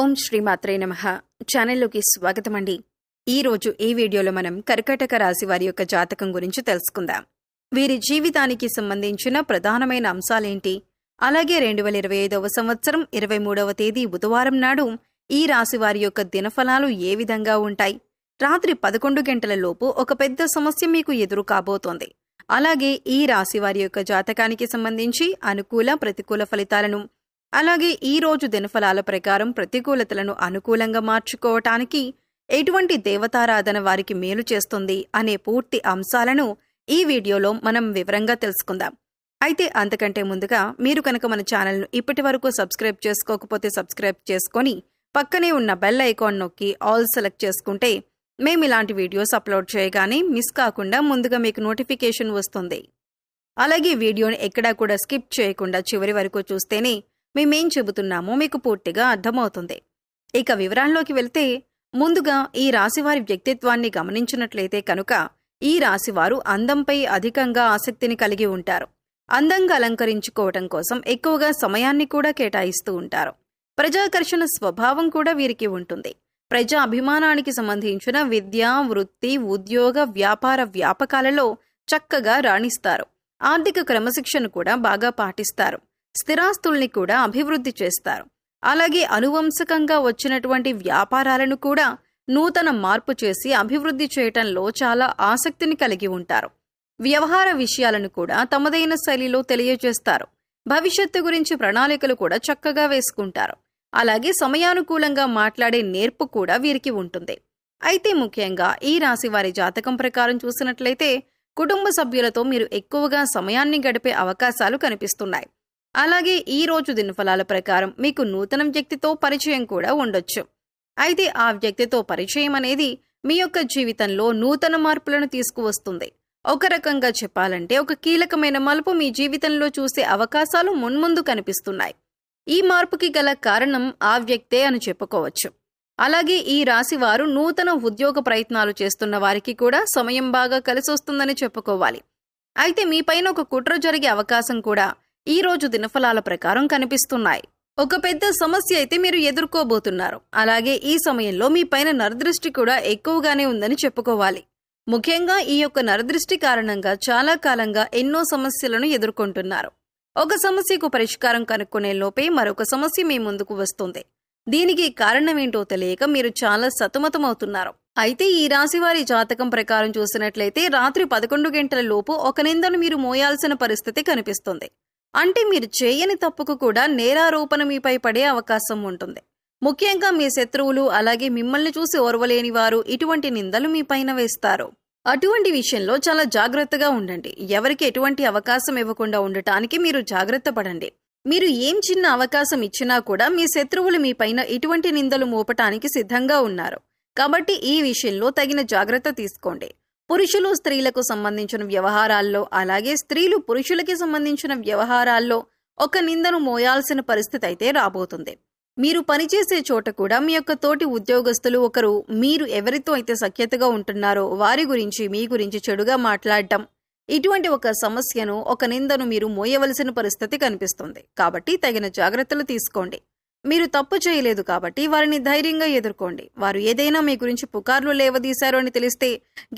ఓం శ్రీమాత్రే నమః. ఛానల్లోకి స్వాగతమండి. ఈరోజు ఈ వీడియోలో మనం కర్కాటక రాశి వారి యొక్క జాతకం గురించి తెలుసుకుందాం. వీరి జీవితానికి సంబంధించిన ప్రధానమైన అంశాలేంటి, అలాగే 2025వ సంవత్సరం 23వ తేదీ బుధవారం నాడు ఈ రాశి వారి యొక్క దినఫలాలు ఏ విధంగా ఉంటాయి, రాత్రి 11 గంటల లోపు ఒక పెద్ద సమస్య మీకు ఎదురు కాబోతోంది. అలాగే ఈ రాశి వారి యొక్క జాతకానికి సంబంధించి అనుకూల ప్రతికూల ఫలితాలను, అలాగే ఈ రోజు దినఫలాల ప్రకారం ప్రతికూలతలను అనుకూలంగా మార్చుకోవటానికి ఎటువంటి దేవతారాధన వారికి మేలు చేస్తుంది అనే పూర్తి అంశాలను ఈ వీడియోలో మనం వివరంగా తెలుసుకుందాం. అయితే అంతకంటే ముందుగా మీరు కనుక మన ఛానల్ను ఇప్పటి వరకు సబ్స్క్రైబ్ చేసుకోకపోతే సబ్స్క్రైబ్ చేసుకొని పక్కనే ఉన్న బెల్ ఐకాన్ నొక్కి ఆల్ సెలెక్ట్ చేసుకుంటే మేము ఇలాంటి వీడియోస్ అప్లోడ్ చేయగానే మిస్ కాకుండా ముందుగా మీకు నోటిఫికేషన్ వస్తుంది. అలాగే వీడియోని ఎక్కడా కూడా స్కిప్ చేయకుండా చివరి వరకు చూస్తేనే మేమేం చెబుతున్నామో మీకు పూర్తిగా అర్థమవుతుంది. ఇక వివరాల్లోకి వెళ్తే ముందుగా ఈ రాశివారి వ్యక్తిత్వాన్ని గమనించినట్లయితే కనుక ఈ రాశివారు అందంపై అధికంగా ఆసక్తిని కలిగి ఉంటారు. అందంగా అలంకరించుకోవటం కోసం ఎక్కువగా సమయాన్ని కూడా కేటాయిస్తూ ఉంటారు. ప్రజాకర్షణ స్వభావం కూడా వీరికి ఉంటుంది. ప్రజా అభిమానానికి సంబంధించిన విద్య, వృత్తి, ఉద్యోగ, వ్యాపార వ్యాపకాలలో చక్కగా రాణిస్తారు. ఆర్థిక క్రమశిక్షణ కూడా బాగా పాటిస్తారు. స్థిరాస్తుల్ని కూడా అభివృద్ధి చేస్తారు. అలాగే అనువంశకంగా వచ్చినటువంటి వ్యాపారాలను కూడా నూతన మార్పు చేసి అభివృద్ధి చేయటంలో చాలా ఆసక్తిని కలిగి ఉంటారు. వ్యవహార విషయాలను కూడా తమదైన శైలిలో తెలియజేస్తారు. భవిష్యత్తు గురించి ప్రణాళికలు కూడా చక్కగా వేసుకుంటారు. అలాగే సమయానుకూలంగా మాట్లాడే నేర్పు కూడా వీరికి ఉంటుంది. అయితే ముఖ్యంగా ఈ రాశి వారి జాతకం ప్రకారం చూసినట్లయితే కుటుంబ సభ్యులతో మీరు ఎక్కువగా సమయాన్ని గడిపే అవకాశాలు కనిపిస్తున్నాయి. అలాగే ఈ రోజు దినఫలాల ప్రకారం మీకు నూతన వ్యక్తితో పరిచయం కూడా ఉండొచ్చు. అయితే ఆ వ్యక్తితో పరిచయం అనేది మీ యొక్క జీవితంలో నూతన మార్పులను తీసుకువస్తుంది. ఒక రకంగా చెప్పాలంటే ఒక కీలకమైన మలుపు మీ జీవితంలో చూసే అవకాశాలు మున్ముందు కనిపిస్తున్నాయి. ఈ మార్పుకి గల కారణం ఆ వ్యక్తే అని చెప్పుకోవచ్చు. అలాగే ఈ రాశి వారు నూతన ఉద్యోగ ప్రయత్నాలు చేస్తున్న వారికి కూడా సమయం బాగా కలిసొస్తుందని చెప్పుకోవాలి. అయితే మీపైన ఒక కుట్ర జరిగే అవకాశం కూడా ఈ రోజు దినఫలాల ప్రకారం కనిపిస్తున్నాయి. ఒక పెద్ద సమస్య అయితే మీరు ఎదుర్కోబోతున్నారు. అలాగే ఈ సమయంలో మీ పైన నరదృష్టి కూడా ఎక్కువగానే ఉందని చెప్పుకోవాలి. ముఖ్యంగా ఈ యొక్క నరదృష్టి కారణంగా చాలా కాలంగా ఎన్నో సమస్యలను ఎదుర్కొంటున్నారు. ఒక సమస్యకు పరిష్కారం కనుక్కునే లోపే మరొక సమస్య మీ ముందుకు వస్తుంది. దీనికి కారణమేంటో తెలియక మీరు చాలా సతమతమవుతున్నారు. అయితే ఈ రాశివారి జాతకం ప్రకారం చూసినట్లయితే రాత్రి 11 గంటల లోపు ఒక నిందను మీరు మోయాల్సిన పరిస్థితి కనిపిస్తుంది. అంటే మీరు చేయని తప్పుకు కూడా నేరారోపణ మీపై పడే అవకాశం ఉంటుంది. ముఖ్యంగా మీ శత్రువులు, అలాగే మిమ్మల్ని చూసి ఓర్వలేని వారు ఇటువంటి నిందలు మీ పైన వేస్తారు. అటువంటి విషయంలో చాలా జాగ్రత్తగా ఉండండి. ఎవరికి ఎటువంటి అవకాశం ఇవ్వకుండా ఉండటానికి మీరు జాగ్రత్త పడండి. మీరు ఏం చిన్న అవకాశం ఇచ్చినా కూడా మీ శత్రువులు మీ పైన ఇటువంటి నిందలు మోపటానికి సిద్ధంగా ఉన్నారు. కాబట్టి ఈ విషయంలో తగిన జాగ్రత్త తీసుకోండి. పురుషులు స్త్రీలకు సంబంధించిన వ్యవహారాల్లో, అలాగే స్త్రీలు పురుషులకి సంబంధించిన వ్యవహారాల్లో ఒక నిందను మోయాల్సిన పరిస్థితి అయితే రాబోతుంది. మీరు పనిచేసే చోట కూడా మీ యొక్క తోటి ఉద్యోగస్తులు ఒకరు మీరు ఎవరితో అయితే సఖ్యతగా ఉంటున్నారో వారి గురించి మీ గురించి చెడుగా మాట్లాడటం, ఇటువంటి ఒక సమస్యను, ఒక నిందను మీరు మోయవలసిన పరిస్థితి కనిపిస్తుంది. కాబట్టి తగిన జాగ్రత్తలు తీసుకోండి. మీరు తప్పు చేయలేదు కాబట్టి వారిని ధైర్యంగా ఎదుర్కోండి. వారు ఏదైనా మీ గురించి పుకార్లు లేవదీశారు అని తెలిస్తే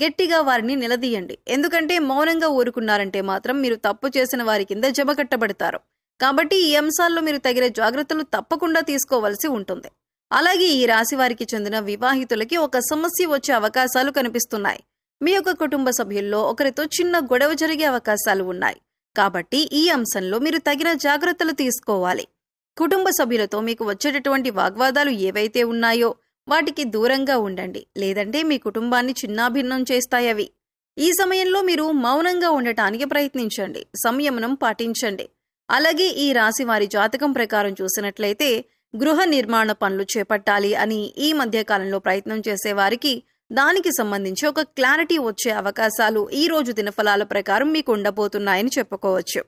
గట్టిగా వారిని నిలదీయండి. ఎందుకంటే మౌనంగా ఊరుకున్నారంటే మాత్రం మీరు తప్పు చేసిన వారి కింద జమకట్టబడతారు. కాబట్టి ఈ అంశాల్లో మీరు తగిన జాగ్రత్తలు తప్పకుండా తీసుకోవాల్సి ఉంటుంది. అలాగే ఈ రాశి వారికి చెందిన వివాహితులకి ఒక సమస్య వచ్చే అవకాశాలు కనిపిస్తున్నాయి. మీ యొక్క కుటుంబ సభ్యుల్లో ఒకరితో చిన్న గొడవ జరిగే అవకాశాలు ఉన్నాయి. కాబట్టి ఈ అంశంలో మీరు తగిన జాగ్రత్తలు తీసుకోవాలి. కుటుంబ సభ్యులతో మీకు వచ్చేటటువంటి వాగ్వాదాలు ఏవైతే ఉన్నాయో వాటికి దూరంగా ఉండండి. లేదంటే మీ కుటుంబాన్ని చిన్నాభిన్నం చేస్తాయవి. ఈ సమయంలో మీరు మౌనంగా ఉండటానికి ప్రయత్నించండి. సంయమనం పాటించండి. అలాగే ఈ రాశి వారి జాతకం ప్రకారం చూసినట్లయితే గృహ నిర్మాణ పనులు చేపట్టాలి అని ఈ మధ్య కాలంలో ప్రయత్నం చేసే వారికి దానికి సంబంధించి ఒక క్లారిటీ వచ్చే అవకాశాలు ఈ రోజు దినఫలాల ప్రకారం మీకు ఉండబోతున్నాయని చెప్పుకోవచ్చు.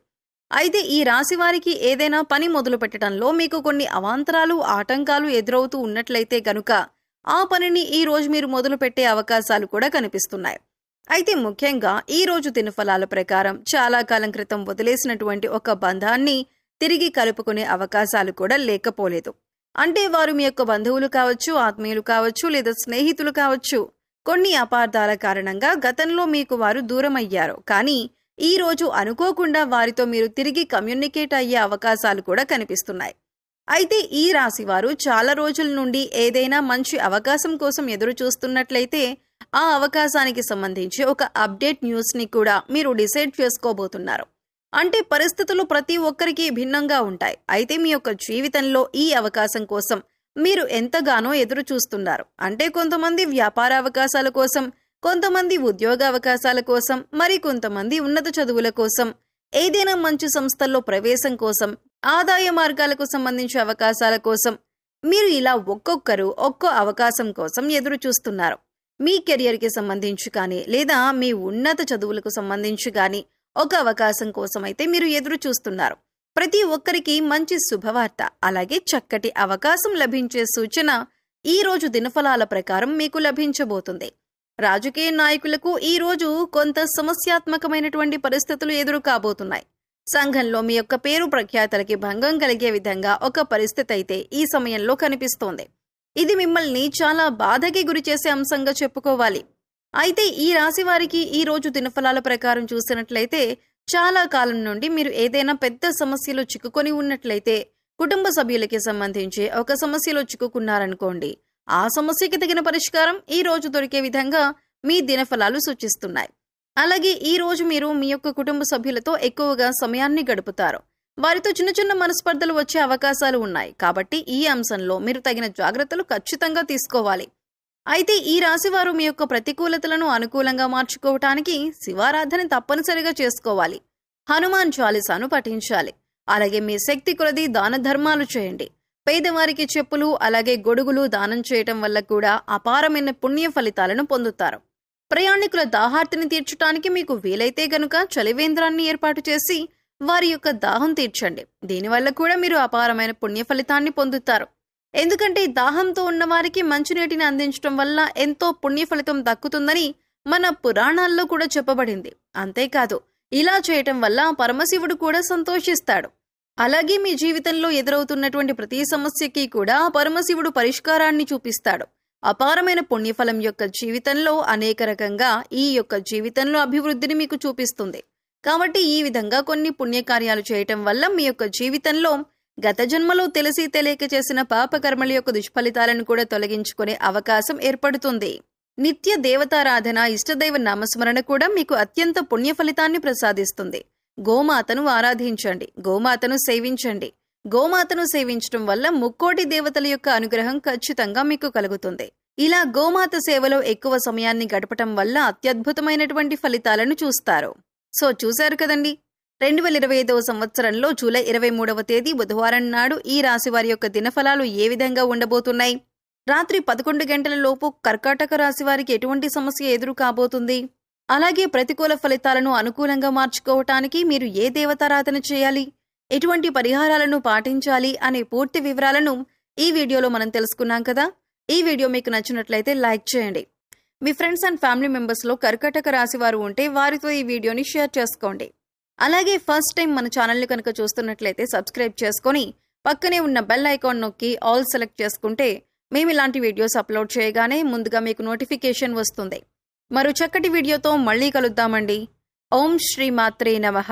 అయితే ఈ రాశి వారికి ఏదైనా పని మొదలు పెట్టడంలో మీకు కొన్ని అవాంతరాలు, ఆటంకాలు ఎదురవుతూ ఉన్నట్లయితే గనుక ఆ పనిని ఈ రోజు మీరు మొదలు పెట్టే అవకాశాలు కూడా కనిపిస్తున్నాయి. అయితే ముఖ్యంగా ఈ రోజు దినఫలాల ప్రకారం చాలా కాలం క్రితం వదిలేసినటువంటి ఒక బంధాన్ని తిరిగి కలుపుకునే అవకాశాలు కూడా లేకపోలేదు. అంటే వారు మీ యొక్క బంధువులు కావచ్చు, ఆత్మీయులు కావచ్చు, లేదా స్నేహితులు కావచ్చు. కొన్ని అపార్థాల కారణంగా గతంలో మీకు వారు దూరం అయ్యారు. కానీ ఈ రోజు అనుకోకుండా వారితో మీరు తిరిగి కమ్యూనికేట్ అయ్యే అవకాశాలు కూడా కనిపిస్తున్నాయి. అయితే ఈ రాశి వారు చాలా రోజుల నుండి ఏదైనా మంచి అవకాశం కోసం ఎదురు చూస్తున్నట్లయితే ఆ అవకాశానికి సంబంధించి ఒక అప్డేట్ న్యూస్ని కూడా మీరు డిసైడ్ చేసుకోబోతున్నారు. అంటే పరిస్థితులు ప్రతి ఒక్కరికి భిన్నంగా ఉంటాయి. అయితే మీ యొక్క జీవితంలో ఈ అవకాశం కోసం మీరు ఎంతగానో ఎదురు చూస్తున్నారు. అంటే కొంతమంది వ్యాపార అవకాశాల కోసం, కొంతమంది ఉద్యోగ అవకాశాల కోసం, మరి కొంతమంది ఉన్నత చదువుల కోసం, ఏదైనా మంచి సంస్థల్లో ప్రవేశం కోసం, ఆదాయ మార్గాలకు సంబంధించిన అవకాశాల కోసం మీరు ఇలా ఒక్కొక్కరు ఒక్కో అవకాశం కోసం ఎదురు చూస్తున్నారు. మీ కెరియర్కి సంబంధించి కానీ లేదా మీ ఉన్నత చదువులకు సంబంధించి కానీ ఒక అవకాశం కోసం అయితే మీరు ఎదురు చూస్తున్నారు. ప్రతి ఒక్కరికి మంచి శుభవార్త, అలాగే చక్కటి అవకాశం లభించే సూచన ఈ రోజు దినఫలాల ప్రకారం మీకు లభించబోతుంది. రాజకీయ నాయకులకు ఈ రోజు కొంత సమస్యాత్మకమైనటువంటి పరిస్థితులు ఎదురు కాబోతున్నాయి. సంఘంలో మీ యొక్క పేరు ప్రఖ్యాతలకి భంగం కలిగే విధంగా ఒక పరిస్థితి అయితే ఈ సమయంలో కనిపిస్తోంది. ఇది మిమ్మల్ని చాలా బాధకి గురి చేసే అంశంగా చెప్పుకోవాలి. అయితే ఈ రాశి వారికి ఈ రోజు దినఫలాల ప్రకారం చూసినట్లయితే చాలా కాలం నుండి మీరు ఏదైనా పెద్ద సమస్యలో చిక్కుకొని ఉన్నట్లయితే, కుటుంబ సభ్యులకి సంబంధించి ఒక సమస్యలో చిక్కుకున్నారనుకోండి, ఆ సమస్యకి తగిన పరిష్కారం ఈ రోజు దొరికే విధంగా మీ దినఫలాలు సూచిస్తున్నాయి. అలాగే ఈ రోజు మీరు మీ యొక్క కుటుంబ సభ్యులతో ఎక్కువగా సమయాన్ని గడుపుతారు. వారితో చిన్న చిన్న మనస్పర్ధలు వచ్చే అవకాశాలు ఉన్నాయి. కాబట్టి ఈ అంశంలో మీరు తగిన జాగ్రత్తలు ఖచ్చితంగా తీసుకోవాలి. అయితే ఈ రాశివారు మీ యొక్క ప్రతికూలతలను అనుకూలంగా మార్చుకోవటానికి శివారాధన తప్పనిసరిగా చేసుకోవాలి. హనుమాన్ చాలీసాను పఠించాలి. అలాగే మీ శక్తి కొలది దాన ధర్మాలు చేయండి. పేదవారికి చెప్పులు అలాగే గొడుగులు దానం చేయటం వల్ల కూడా అపారమైన పుణ్య ఫలితాలను పొందుతారు. ప్రయాణికుల దాహార్తిని తీర్చడానికి మీకు వీలైతే గనుక చలివేంద్రాన్ని ఏర్పాటు చేసి వారి యొక్క దాహం తీర్చండి. దీనివల్ల కూడా మీరు అపారమైన పుణ్య ఫలితాన్ని పొందుతారు. ఎందుకంటే దాహంతో ఉన్న వారికి మంచినీటిని అందించడం వల్ల ఎంతో పుణ్య ఫలితం దక్కుతుందని మన పురాణాల్లో కూడా చెప్పబడింది. అంతేకాదు, ఇలా చేయటం వల్ల పరమశివుడు కూడా సంతోషిస్తాడు. అలాగే మీ జీవితంలో ఎదురవుతున్నటువంటి ప్రతి సమస్యకి కూడా పరమశివుడు పరిష్కారాన్ని చూపిస్తాడు. అపారమైన పుణ్యఫలం యొక్క జీవితంలో అనేక రకంగా ఈ యొక్క జీవితంలో అభివృద్ధిని మీకు చూపిస్తుంది. కాబట్టి ఈ విధంగా కొన్ని పుణ్యకార్యాలు చేయటం వల్ల మీ యొక్క జీవితంలో గత జన్మలో తెలిసి తెలియక చేసిన పాపకర్మల యొక్క దుష్ఫలితాలను కూడా తొలగించుకునే అవకాశం ఏర్పడుతుంది. నిత్య దేవతారాధన, ఇష్టదైవ నామస్మరణ కూడా మీకు అత్యంత పుణ్య ఫలితాన్ని ప్రసాదిస్తుంది. గోమాతను ఆరాధించండి, గోమాతను సేవించండి. గోమాతను సేవించడం వల్ల ముక్కోటి దేవతల యొక్క అనుగ్రహం ఖచ్చితంగా మీకు కలుగుతుంది. ఇలా గోమాత సేవలో ఎక్కువ సమయాన్ని గడపటం వల్ల అత్యద్భుతమైనటువంటి ఫలితాలను చూస్తారు. సో చూశారు కదండి, 2025వ సంవత్సరంలో జూలై 23వ తేదీ బుధవారం నాడు ఈ రాశి వారి యొక్క దినఫలాలు ఏ విధంగా ఉండబోతున్నాయి, రాత్రి 11 గంటల లోపు కర్కాటక రాశి వారికి ఎటువంటి సమస్య ఎదురు కాబోతుంది, అలాగే ప్రతికూల ఫలితాలను అనుకూలంగా మార్చుకోవటానికి మీరు ఏ దేవతారాధన చేయాలి, ఎటువంటి పరిహారాలను పాటించాలి అనే పూర్తి వివరాలను ఈ వీడియోలో మనం తెలుసుకున్నాం కదా. ఈ వీడియో మీకు నచ్చినట్లయితే లైక్ చేయండి. మీ ఫ్రెండ్స్ అండ్ ఫ్యామిలీ మెంబర్స్లో కర్కాటక రాశి వారు ఉంటే వారితో ఈ వీడియోని షేర్ చేసుకోండి. అలాగే ఫస్ట్ టైం మన ఛానల్ని కనుక చూస్తున్నట్లయితే సబ్స్క్రైబ్ చేసుకొని పక్కనే ఉన్న బెల్ ఐకాన్ నొక్కి ఆల్ సెలెక్ట్ చేసుకుంటే మేము ఇలాంటి వీడియోస్ అప్లోడ్ చేయగానే ముందుగా మీకు నోటిఫికేషన్ వస్తుంది. మరో చక్కటి వీడియోతో మళ్ళీ కలుద్దామండి. ఓం శ్రీ మాత్రే నమః.